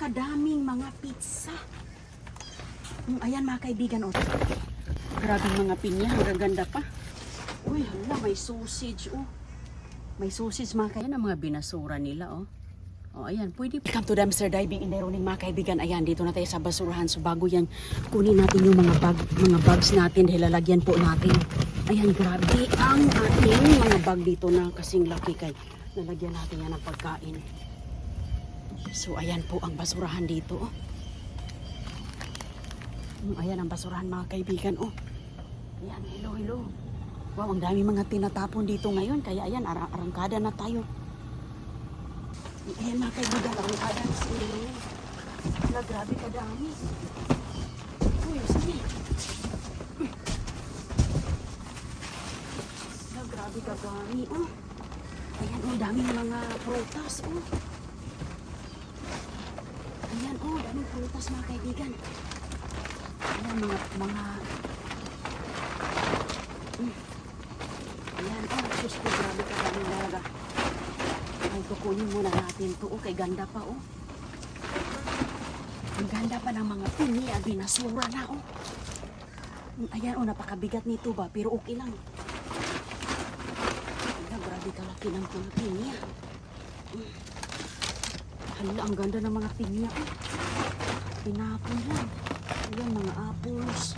napakadaming mga pizza. Ayan mga kaibigan, oh. Grabe mga pinya, ang ganda pa. Uy, hala, may sausage, oh. May sausage mga kaibigan, ang mga binasura nila, oh. Oh, ayan, pwede. Welcome to dumpster diving in Leroning mga kaibigan. Ayan, dito na tayo sa basurahan. So bago yan, kunin natin yung mga bags natin dahil lalagyan po natin. Ayan, grabe ang ating mga bag dito na kasing laki kay. Lalagyan natin yan ng pagkain. So ayan po ang basurahan dito, oh. Ayan ang basurahan mga kaibigan, oh. Ayan, hello, hello. Wow, ang dami mga tinatapon dito ngayon. Kaya ayan, arangkada na tayo. Ayan mga kaibigan, arangkada na sa ilo. Wala, grabe kadami. Uy, sige. Wala, grabe kadami, oh. Ayan, oh, daming mga prutas, oh. Ayan, oh, daming prutas mga kaibigan. Ayan, mga ayan, oh, sus ko, grabe ka kami talaga. Ay, kukunin muna natin to, oh, kay ganda pa, oh. Ang ganda pa ng mga pinya, binasura na, oh. Ayan, oh, napakabigat nito ba, pero okay lang. Ayan, grabe kalaki ng mga pinya. Hala, ang ganda ng mga pinya, oh. Pinapon yan. Ayan, mga apples.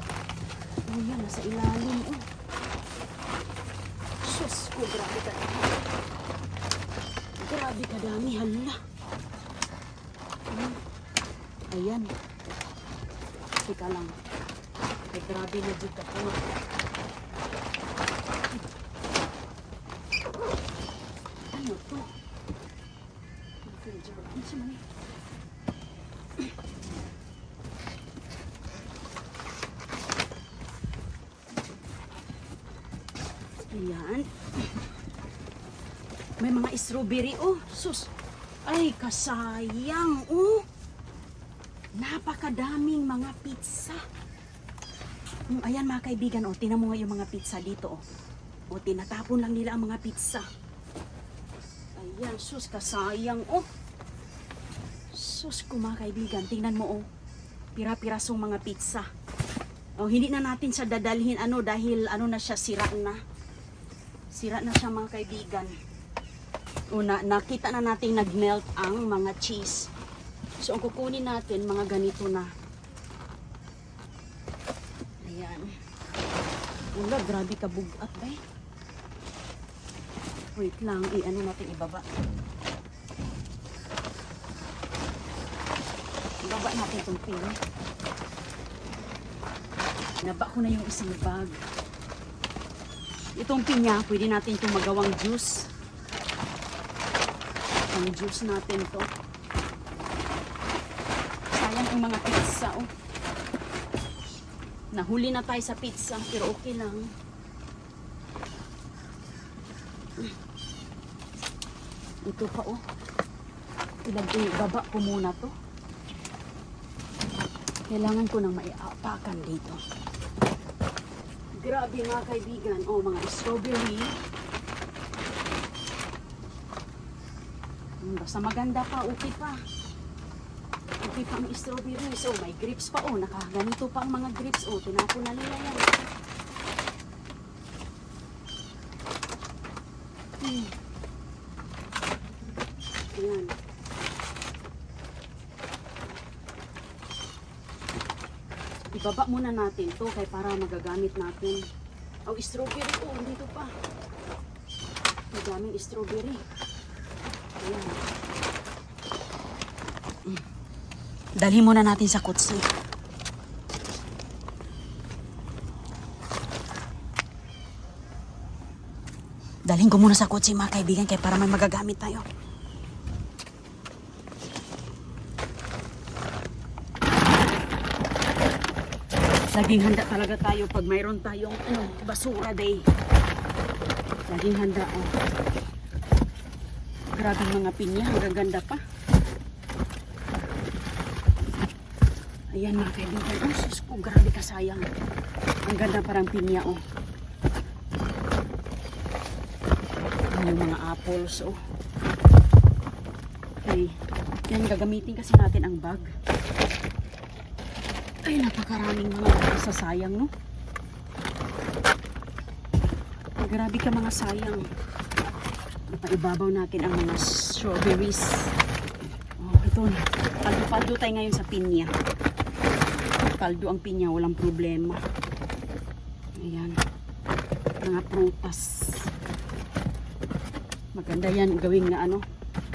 Ayan, nasa ilalim, oh. Sus ko, grabe ka dami. Grabe ka dami, hala. Ayan. Teka lang. Ay, grabe na dito po. Ano to? Ano siya man eh? Ayan. May mga strawberry, oh. Sus. Ay, kasayang, oh. Napakadaming mga pizza. Ayan mga kaibigan, oh. Tinan mo nga yung mga pizza dito, oh. O, tinatapon lang nila ang mga pizza. Ayan, sus, kasayang, oh. Sus ko mga kaibigan, tingnan mo, oh. Pira-pirasong mga pizza. Oh, hindi na natin siya dadalhin, ano, dahil, ano na siya, sira na. Sira na siya mga kaibigan. Una, nakita na natin nag-melt ang mga cheese. So, ang kukunin natin, mga ganito na. Ayan. Wala, grabe kabugat ba eh. Wait lang, ano natin ibaba. Ibaba natin itong pin. Naba ko na yung isang bag. Itong pinya, pwede natin itong magawang juice. Ang juice natin to. Sayang ang mga pizza, oh. Nahuli na tayo sa pizza, pero okay lang. Ito pa, oh. Baba ko muna to. Kailangan ko nang maiapakan dito. Grabe mga kaibigan. Oh, mga strawberry. Basta maganda pa, okay pa. Okay pa ang strawberry. So, may grapes pa, oh. Nakaganito pa ang mga grapes, oh. Tinapon na nila yan. Ayan. Ibaba muna natin to kay para magagamit natin. Oh, strawberry, oh. Dito pa. Magaming strawberry. Ayan. Dalhin muna natin sa kutsi. Dalhin ko muna sa kutsi mga kaibigan kaya para may magagamit tayo. Laging handa talaga tayo pag mayroon tayong basura day. Laging handa, oh. Grabe mga pinya, ang ganda pa. Ayan mga kaibigan, oh sus ko, grabe kasayang. Ang ganda parang pinya, oh. Yung mga apples, oh. Okay. Yan, gagamitin kasi natin ang bag. Ay, napakaraming mga sasayang, no? Ay, grabe ka mga sayang. Napaibabaw natin ang mga strawberries. Oh, ito na. Paldo-paldo tayo ngayon sa pinya. Paldo ang pinya, walang problema. Ayan. Mga prutas. Maganda yan, gawing na ano,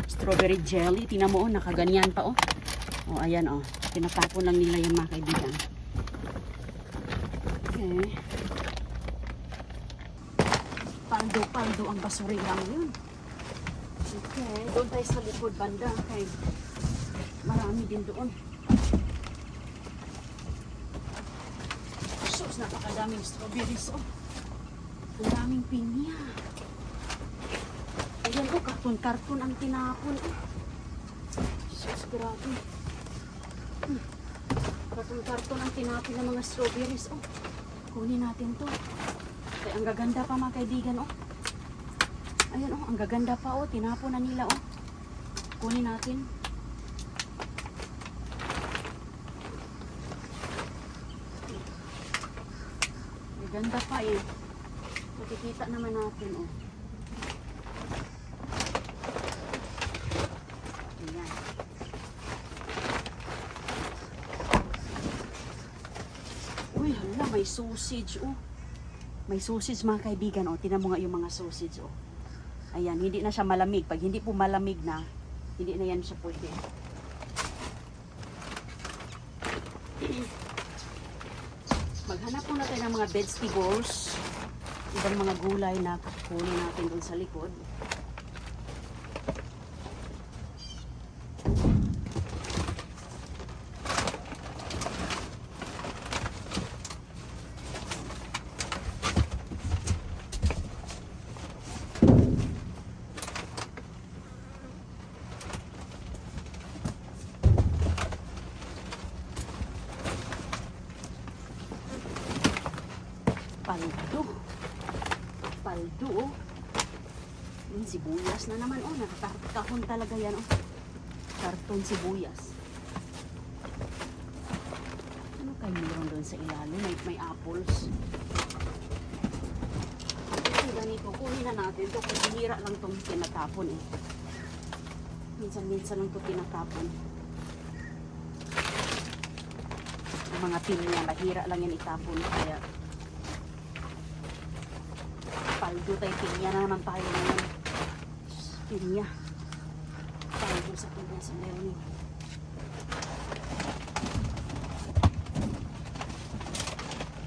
strawberry jelly. Tingnan mo, oh, nakaganyan pa, oh. Oh, ayan, oh. Tinatapon lang nila yung mga kaibigan. Okay. Paldo-paldo ang basurilang yun. Okay, doon tayo sa likod banda. Okay. Marami din doon. Sus, napakadaming strawberries, oh. Ang daming pinya. Ayan, oh, karton-karton ang tinapon, oh. Sus, grabe. Karton-karton ang tinapon ng mga strawberries, oh. Kunin natin to. Ay, ang gaganda pa mga kaibigan, oh. Ayan, oh, ang gaganda pa, oh. Tinapon na nila, oh. Kunin natin. Ganda pa, eh. Makikita naman natin, oh. Ayan. Uy, hala, may sausage, oh. May sausage mga kaibigan, oh. Tingnan mo nga yung mga sausage, oh. Ayan, hindi na siya malamig. Pag hindi po malamig na, hindi na yan siya pwede. Maghanap muna tayo ng mga vegetables. Ibang mga gulay na kunin natin doon sa likod. Paldo. Paldo, oh. Yung sibuyas na naman, oh. Nakakahon talaga yan, oh. Karton sibuyas. Ano kayo meron doon sa ilalim? May apples. Kasi ganito, kunin na natin to. Kasi hira lang itong tinatapon, eh. Minsan-minsan lang ito tinatapon. Yung mga pinya, mahira lang yan itapon. Kaya paldo tayo, pinya na naman tayo ngayon. Pinya. Paldo sa pinya sa meron.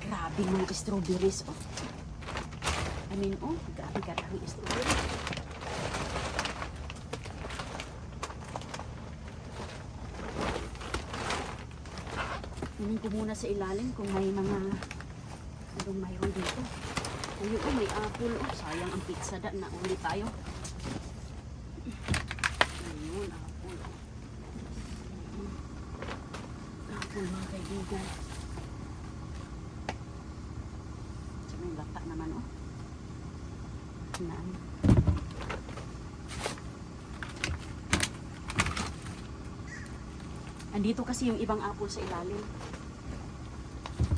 Grabe mga strawberries, oh. I mean, oh, grabe karaming strawberries. Tingnan ko muna sa ilalim kung may mga anong mayroon dito. Ayun, oh, may apple, oh. Sayang ang pizza da. Nauli tayo. Ayun, apple, oh. Apple, mga kaibigan. So, may lata naman, oh. Naan. Andito kasi yung ibang apple sa ilalim.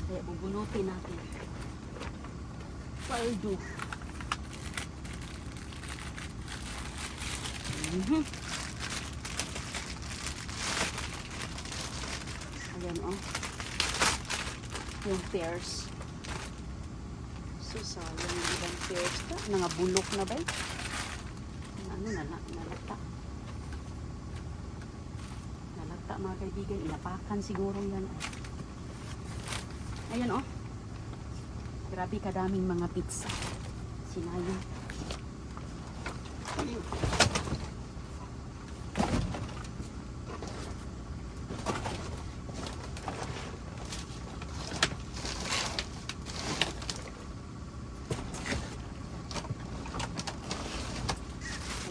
Kaya bubunutin natin. Paldo. Ayan, oh. Yung pears. So, sayang yung ibang pears ka. Nangabulok na ba? Ano, nalata. Nalata, mga kaibigan. Inapakan siguro yan. Ayan, oh. Grabe kadaming mga pizza. Sinayang.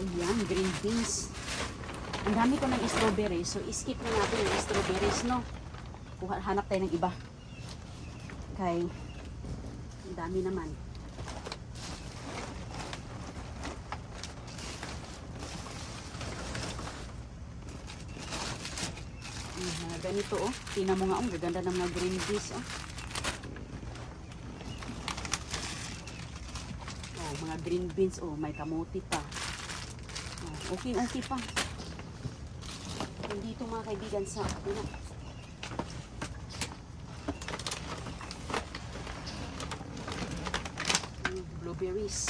Ayan, green beans. Ang dami ko ng strawberries. So, skip na natin yung strawberries, no? Hanap tayo ng iba. Okay. Ang dami naman. Mga ganito oh. Tingnan mo nga oh, gaganda ng mga green beans oh. Oh, mga green beans oh, may kamote pa. Oh, okay pa. Hindi ito mga kaibigan sa ano. Blueberries.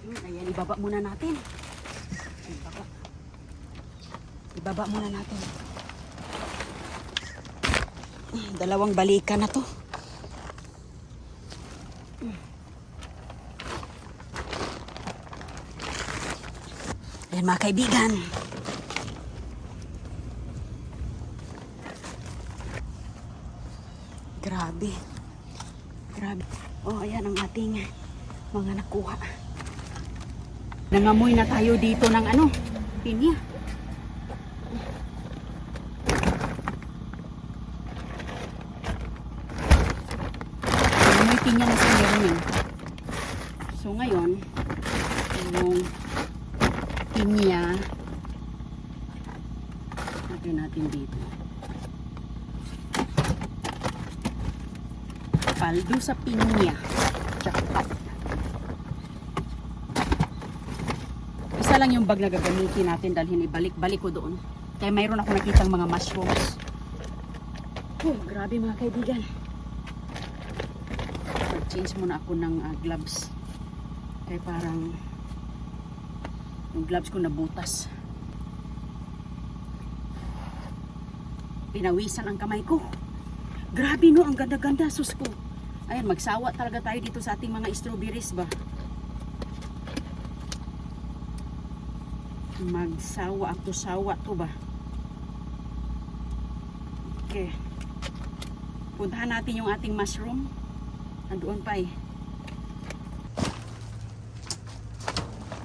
Ayan, ibaba muna natin. Ibaba muna natin. Dalawang balikan na to. Ayan mga kaibigan. Grabe. Grabe. Oh, ayan ang ating mga nakuha. Nangamoy na tayo dito ng ano, pinya. Nangamoy pinya na sa meron yun. So ngayon, yung pinya, natin dito. Paldo sa pinya. Jackpot. Isa lang yung bag na gagamitin natin dalhin ibalik-balik ko doon. Kaya mayroon ako nakitang mga mushrooms. Oh, grabe mga kaibigan. Mag-change muna ako ng gloves. Kaya parang yung gloves ko nabutas. Pinawisan ang kamay ko. Grabe no, ang ganda-ganda sus ko. Ayan, magsawa talaga tayo dito sa ating mga strawberries ba. Magsawa ako, sawa to ba. Okay. Puntahan natin yung ating mushroom. Andoon pa eh.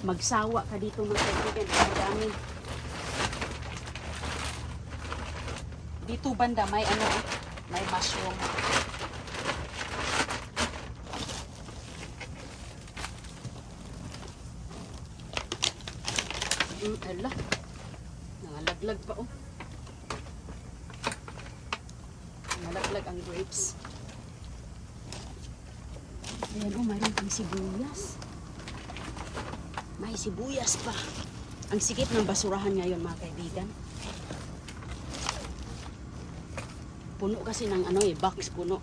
Magsawa ka dito mga kaibigan. Ang dami. Dito banda may ano, may mushroom. Ala, nangalaglag pa oh. Nangalaglag ang grapes. Ayan oh, mayroon pang sibuyas. May sibuyas pa. Ang sikip ng basurahan ngayon mga kaibigan. Puno kasi ng ano eh, box puno.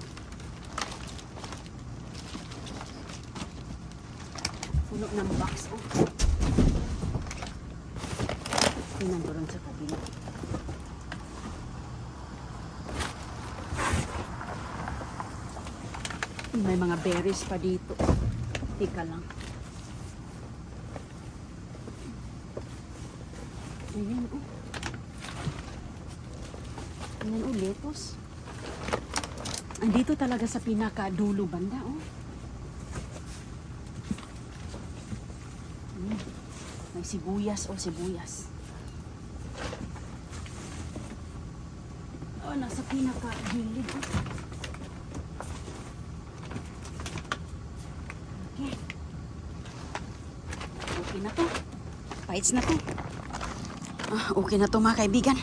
Puno ng box oh. Nandoon sa kabila. May mga berries pa dito. Tika lang. Ayan oh. Ayan oh, lettuce. Andito talaga sa pinakadulo banda oh. May sibuyas oh, sibuyas. Oh, nasa pinaka-gilid. Okay. Okay na to. Bites na to. Okay na to mga kaibigan.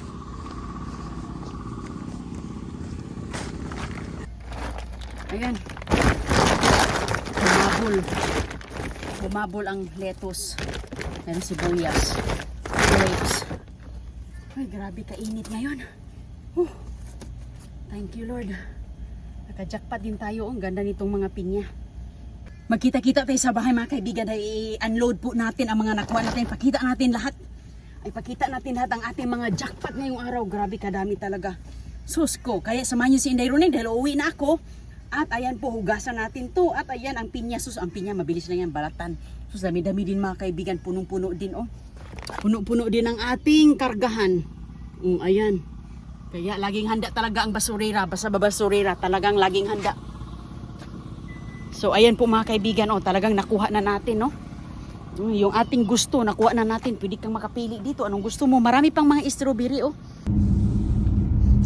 Ayan. Bumabol ang lettuce. Meron sibuyas. Grapes. Ay, grabe kainit ngayon. Thank you Lord. Naka-jackpot din tayo. Ang ganda nitong mga pinya. Magkita-kita tayo sa bahay mga kaibigan. I-unload po natin ang mga nakuha natin. Pakita natin lahat. Pakita natin lahat ang ating mga jackpot ngayong araw. Grabe kadami talaga. Sus ko. Kaya samahan nyo si Inday Ronin dahil uuwi na ako. At ayan po, hugasan natin to. At ayan ang pinya. Sus, ang pinya mabilis na yan balatan. Sus, dami-dami din mga kaibigan. Punong-puno din oh. Puno-puno din ang ating kargahan. Ayan. Kaya laging handa talaga ang basurera. Basta babasurera, talagang laging handa. So ayan po mga kaibigan, oh, talagang nakuha na natin, no? Yung ating gusto, nakuha na natin. Pwede kang makapili dito. Anong gusto mo? Marami pang mga strawberry, oh.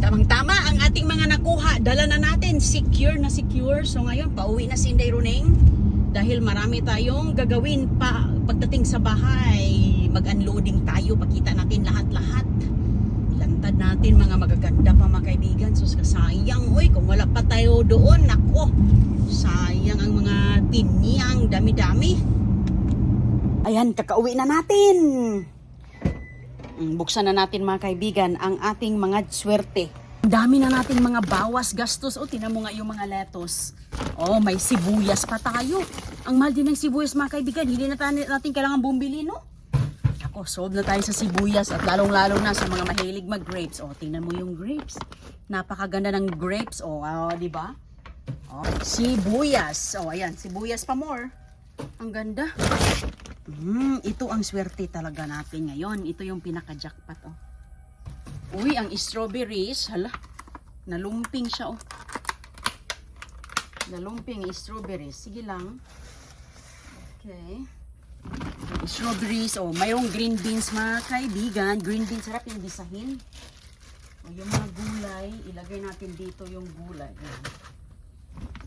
Tamang-tama ang ating mga nakuha. Dala na natin. Secure na secure. So ngayon, pauwi na si Inday Runeng. Dahil marami tayong gagawin pa pagdating sa bahay. Mag-unloading tayo. Pakita natin lahat-lahat. Lantad natin mga magaganda pa mga kaibigan. So sayang, oy, kung wala pa tayo doon, nako, sayang ang mga pinyang dami-dami. Ayan, kakauwi na natin. Buksan na natin mga kaibigan ang ating mga swerte. Dami na nating mga bawas gastos. O, tinan mo nga yung mga lettuce. Oh, may sibuyas pa tayo. Ang mahal din ng sibuyas mga kaibigan. Hindi na natin kailangan bumili, no? Ako, solve na tayo sa sibuyas at lalong-lalo na sa mga mahilig mag-grapes. Oh, tingnan mo yung grapes. Napakaganda ng grapes. Oh, di ba? Oh, sibuyas. Oh, ayan, sibuyas pa more. Ang ganda. Ito ang swerte talaga natin ngayon. Ito yung pinaka-jackpot, oh. Uy, ang strawberries, hala, nalumping siya, oh. Nalumping strawberries. Sige lang. Okay. Strawberries, oh, mayroong green beans mga kaibigan. Green beans, sarap yung bisahin. O, yung mga gulay, ilagay natin dito yung gulay. Ayan.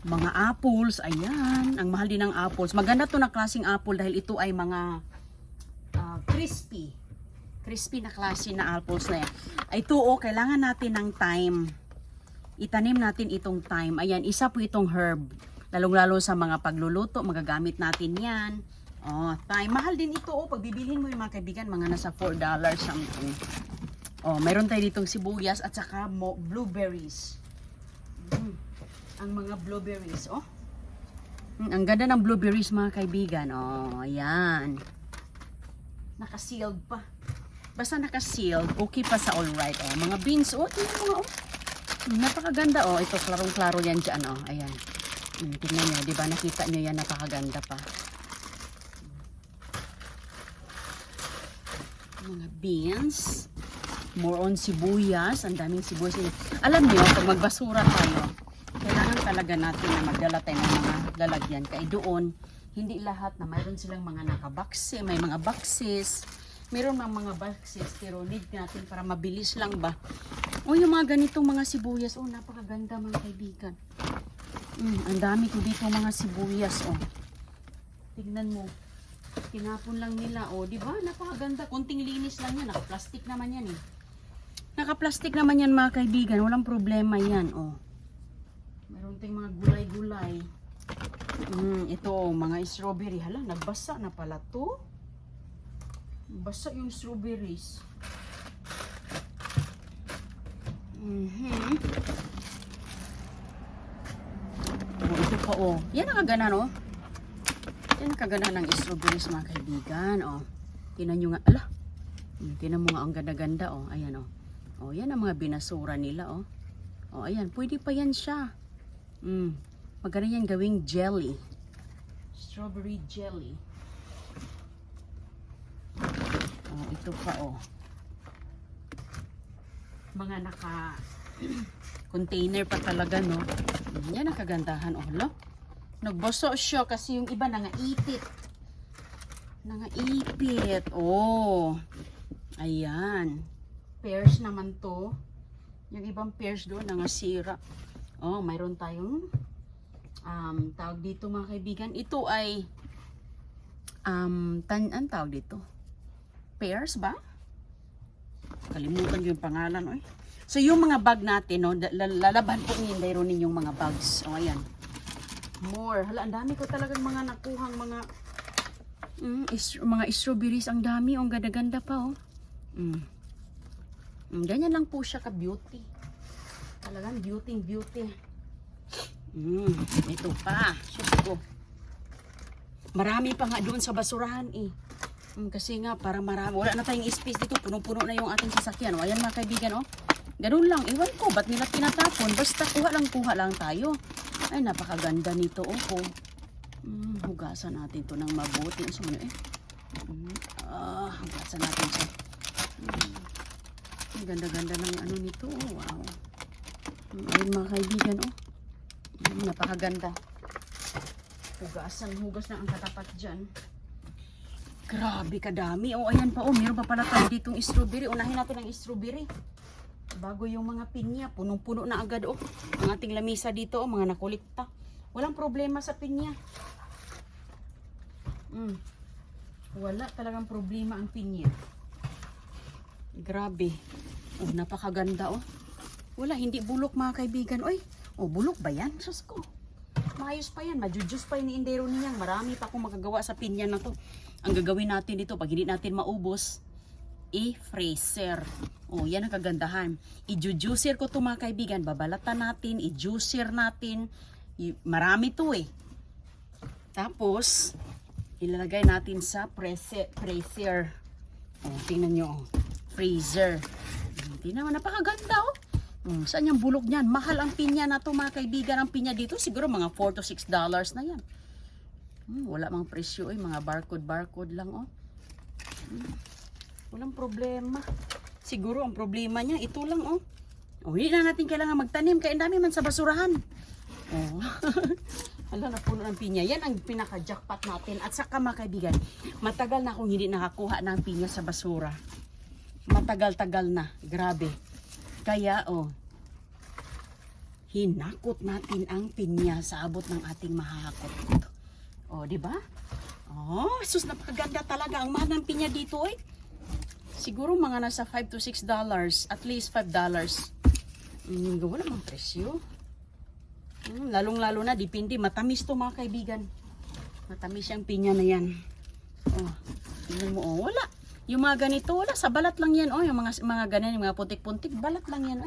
Mga apples, ayan. Ang mahal din ng apples. Maganda to na klaseng apple dahil ito ay mga crispy. Crispy na klase na apples na yan. Ito, oh, kailangan natin ng thyme. Itanim natin itong thyme. Ayan, isa po itong herb. Lalong-lalo sa mga pagluluto, magagamit natin yan. Oh, thyme. Mahal din ito, oh. Pag bibilhin mo yung mga kaibigan, mga nasa $4 something. Oh, mayroon tayo ditong sibuyas at saka blueberries. Ang mga blueberries, oh. Ang ganda ng blueberries mga kaibigan. Oh, ayan. Naka-sealed pa. Basta naka-sealed, okay pa sa all right. Oh, mga beans, oh, tingnan mo, oh. Napakaganda, oh. Ito, klarong-klaro yan dyan, oh. Ayan. Tingnan nyo, di ba? Nakita nyo yan, napakaganda pa. Mga beans. More on sibuyas. Ang daming sibuyas. Alam nyo, pag magbasura tayo, kailangan talaga natin na magdala tayo ng mga lalagyan. Kaya doon, hindi lahat na mayroon silang mga nakabakse, may mga boxes. Mayroon mga boxes, pero need natin para mabilis lang ba. O, yung mga ganitong mga sibuyas, oh, napakaganda mga kaibigan. Ang dami ko dito mga sibuyas, oh. Tignan mo. Tinapon lang nila, oh, di ba? Napakaganda. Konting linis lang yan. Naka-plastic naman yan, eh. Naka-plastic naman yan mga kaibigan. Walang problema yan, oh. Meron tayong mga gulay-gulay. Ito, mga strawberry. Hala, nagbasa na pala to. Basa yung strawberries. Oh, ito pa, oh. Yan nakagana, no? Yan nakagana ng strawberries mga kaibigan, oh. Tinan nyo nga, ala. Tinan mo nga ang ganda-ganda, oh. Ayan, oh. Oh, yan ang mga binasura nila, oh. Oh, ayan, pwede pa yan siya. Maganda yan gawing jelly. Strawberry jelly. Oh, ito pa, oh. Mga naka container pa talaga, no? Yan ang kagandahan, oh, lo. Nagboso siya kasi yung iba nangaipit. Nangaipit. Oh. Ayan. Pears naman to. Yung ibang pears doon nangasira. Oh, mayroon tayong tawag dito mga kaibigan. Ito ay ang tawag dito. Pears ba? Kalimutan ko yung pangalan, oy. So yung mga bag natin, no, lalaban po ni Inday Runeng yung mga bags. Oh, ayan. More. Hala, ang dami ko talagang mga nakuhang mga strawberries. Ang dami, ang ganda-ganda pa, oh. Ganyan lang po siya ka-beauty. Talagang beauty. Ito pa. Sus ko. Marami pa nga doon sa basurahan, eh. Kasi nga, para marami. Wala na tayong space dito. Punong-puno na yung ating sasakyan. O, ayan mga kaibigan, oh. Ganun lang. Iwan ko. Ba't nila tinatapon? Basta kuha lang tayo. Ay, napakaganda nito, oh. Hugasan natin to ng mabuti. Hugasan natin siya. Ang ganda-ganda ng ano nito. Oh, wow. Ayun mga kaibigan, oh. Napakaganda. Hugas na ang katapat dyan. Grabe kadami. Oh, ayan pa. Oh, meron pa pala tayo ditong strawberry. Unahin natin ang strawberry. Bago yung mga pinya. Punong-puno na agad. Oh, ang ating lamisa dito. Oh, mga nakulikta. Walang problema sa pinya. Wala talagang problema ang pinya. Grabe. Oh, napakaganda. Oh. Wala, hindi bulok mga kaibigan. Oy, oh, bulok ba yan? Sus ko. Maayos pa yan. Majujus pa yun ni Indero niyang. Marami pa akong magagawa sa pinya na to. Ang gagawin natin dito, pag hindi natin maubos, i-freezer. Oh, yan ang kagandahan. I-juicer ko to mga kaibigan. Babalatan natin, i-juicer natin. Marami to eh. Tapos, ilalagay natin sa freezer. Oh, tingnan nyo. Oh. Freezer. Tingnan mo, napakaganda oh. Saan yung bulok niyan? Mahal ang pinya na to mga kaibigan. Ang pinya dito siguro mga $4 to $6 na yan. Wala mang presyo eh. Mga barcode lang oh. Walang problema. Siguro ang problema niya ito lang oh. Oh, hindi na natin kailangan magtanim. Kaya dami man sa basurahan. Oh. Hala, napuno ng pinya. Yan ang pinaka-jackpot natin. At saka mga kaibigan, matagal na akong hindi nakakuha ng pinya sa basura. Matagal-tagal na. Grabe. Kaya, oh, hinakot natin ang pinya sa abot ng ating mahahakot. Oh, di ba? Oh, sus, napakaganda talaga. Ang mahal ng pinya dito, eh. Siguro mga nasa $5 to $6. At least $5. Wala mang presyo. Lalong-lalo na, dipindi. Matamis to mga kaibigan. Matamis yung pinya na yan. Oh, tingnan mo, oh, wala. Yung mga ganito, wala, sa balat lang yan. Oh, yung mga ganyan, yung mga putik-puntik, balat lang yan.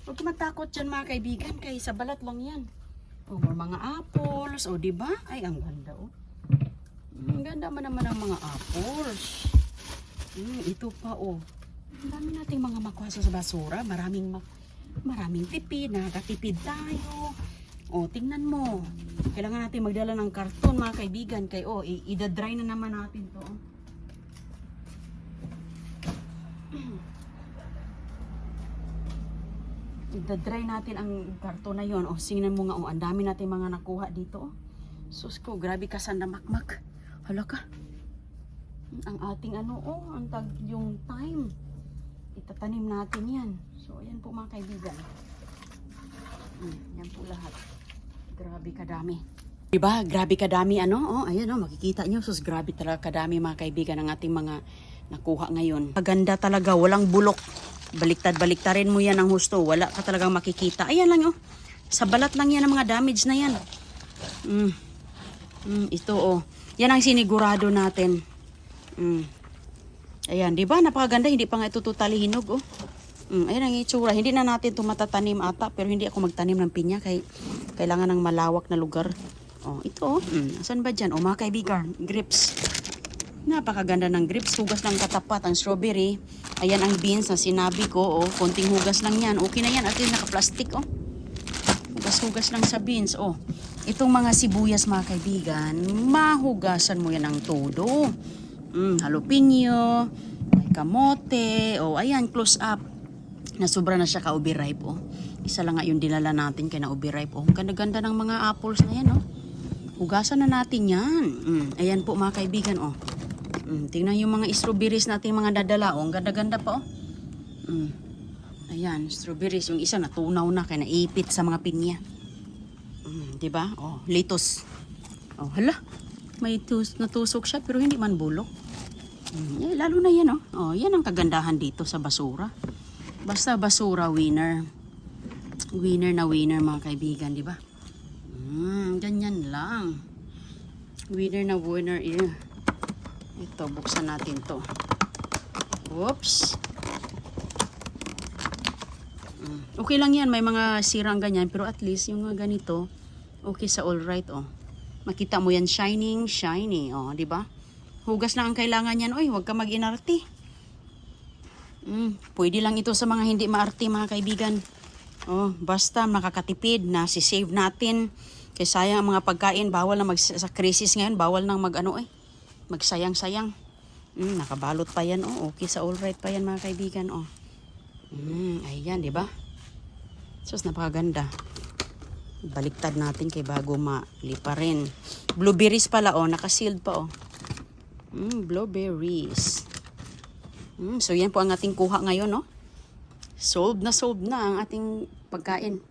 Huwag matakot dyan mga kaibigan, kaya sa balat lang yan. Oh, mga apples, oh, diba? Ay, ang ganda, oh. Ang ganda man naman ang mga apples. Ito pa, oh. Ang dami nating mga makuha sa basura. Maraming tipid, nakakatipid tayo. Oh, tingnan mo. Kailangan natin magdala ng karton mga kaibigan, kaya, oh, idadry na naman natin to, oh. Idadry natin ang karton na yon. O, singnan mo nga, o, ang dami natin mga nakuha dito. O. Sus ko, grabe ka sa namakmak. Hala ka. Ang ating ano, ang yung time. Itatanim natin yan. So, ayan po mga kaibigan. Yan po lahat. Grabe kadami. Diba? Grabe kadami ano. O, ayan o, makikita nyo. Sus, grabe talaga kadami mga kaibigan ang ating mga nakuha ngayon. Maganda talaga, walang bulok. Baliktad-baliktarin mo yan ang husto. Wala ka talagang makikita. Ayan lang oh. Sa balat lang yan ang mga damage na yan. Ito oh. Yan ang sinigurado natin. Ayan, di ba? Napakaganda. Hindi pa nga ito totally hinog oh. Ayan ang itsura. Hindi na natin ito matatanim ata. Pero hindi ako magtanim ng pinya. Kailangan ng malawak na lugar. Oh, ito oh. Saan ba dyan? Oh, mga kaibigan. Grapes. Napakaganda ng grapes. Hugas ng katapat ang strawberry. Ayan ang beans na sinabi ko. Oh, konting hugas lang yan. Okay na yan. At yun naka-plastic. Oh. Hugas-hugas lang sa beans. Oh. Itong mga sibuyas mga kaibigan, mahugasan mo yan ng todo. Jalapeno, may kamote. Oh, ayan, close up. Nasobra na siya ka-ubi ripe. Oh. Isa lang nga yung dinala natin kaya na-ubi ripe. Oh, ganda-ganda ng mga apples na yan. Oh. Hugasan na natin yan. Ayan po mga kaibigan. Oh. Tingnan yung mga strawberries natin mga dadala. Oh, ang ganda-ganda pa oh. Ayan, strawberries. Yung isa natunaw na kaya naipit sa mga pinya. Diba? Oh, lettuce. Oh, hala. May natusok siya pero hindi man bulok. Lalo na yan oh. Oh, yan ang kagandahan dito sa basura. Basta basura, winner. Winner na winner mga kaibigan, diba? Ganyan lang. Winner na winner. Ito, buksan natin to. Oops. Okay lang yan, may mga sirang ganyan. Pero at least, yung mga ganito, okay sa all right, oh. Makita mo yan, shining, shiny, oh, di ba? Hugas lang ang kailangan yan, oy, huwag ka mag-inarte. Pwede lang ito sa mga hindi maarte, mga kaibigan. Oh, basta makakatipid na si-save natin. Kaya sayang ang mga pagkain, bawal na sa crisis ngayon, bawal nang magsayang-sayang. Nakabalot pa yan, oh. Okay sa all right pa yan mga kaibigan, oh. Ayan, di ba? Sus, napakaganda. Baliktad natin kay bago malipa rin. Blueberries pala, oh. Nakasealed pa, oh. Blueberries. So, yan po ang ating kuha ngayon, no? Solved na ang ating pagkain.